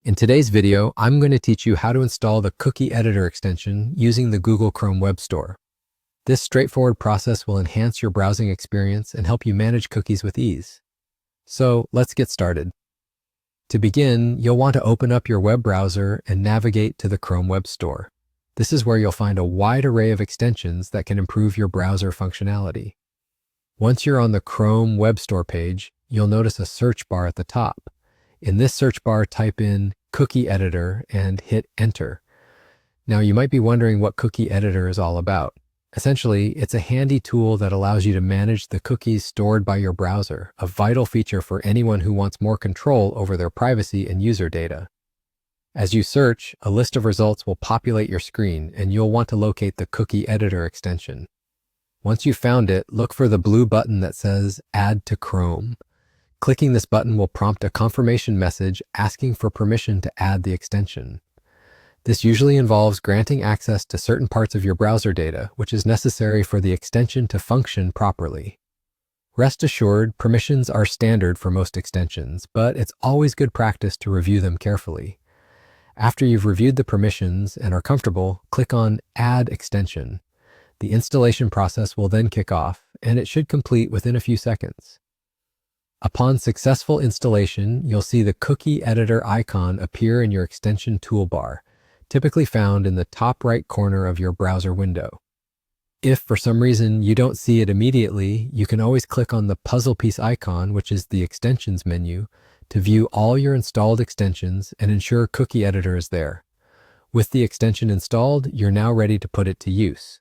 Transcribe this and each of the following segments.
In today's video, I'm going to teach you how to install the Cookie Editor extension using the Google Chrome Web Store. This straightforward process will enhance your browsing experience and help you manage cookies with ease. So let's get started. To begin, you'll want to open up your web browser and navigate to the Chrome Web Store. This is where you'll find a wide array of extensions that can improve your browser functionality. Once you're on the Chrome Web Store page, you'll notice a search bar at the top. In this search bar, type in Cookie Editor and hit Enter. Now, you might be wondering what Cookie Editor is all about. Essentially, it's a handy tool that allows you to manage the cookies stored by your browser, a vital feature for anyone who wants more control over their privacy and user data. As you search, a list of results will populate your screen, and you'll want to locate the Cookie Editor extension. Once you've found it, look for the blue button that says Add to Chrome. Clicking this button will prompt a confirmation message asking for permission to add the extension. This usually involves granting access to certain parts of your browser data, which is necessary for the extension to function properly. Rest assured, permissions are standard for most extensions, but it's always good practice to review them carefully. After you've reviewed the permissions and are comfortable, click on Add Extension. The installation process will then kick off, and it should complete within a few seconds. Upon successful installation, you'll see the Cookie Editor icon appear in your extension toolbar, typically found in the top right corner of your browser window. If for some reason you don't see it immediately, you can always click on the puzzle piece icon, which is the Extensions menu, to view all your installed extensions and ensure Cookie Editor is there. With the extension installed, you're now ready to put it to use.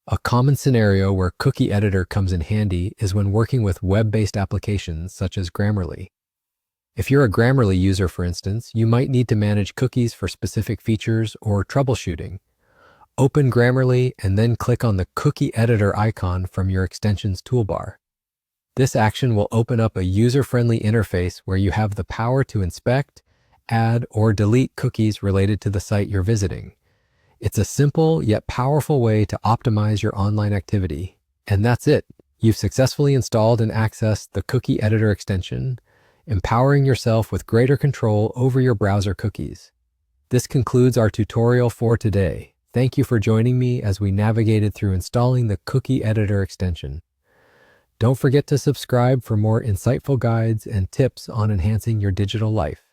A common scenario where Cookie Editor comes in handy is when working with web-based applications such as Grammarly. If you're a Grammarly user, for instance, you might need to manage cookies for specific features or troubleshooting. Open Grammarly and then click on the Cookie Editor icon from your extensions toolbar. This action will open up a user-friendly interface where you have the power to inspect, add, or delete cookies related to the site you're visiting. It's a simple yet powerful way to optimize your online activity. And that's it. You've successfully installed and accessed the Cookie Editor extension, empowering yourself with greater control over your browser cookies. This concludes our tutorial for today. Thank you for joining me as we navigated through installing the Cookie Editor extension. Don't forget to subscribe for more insightful guides and tips on enhancing your digital life.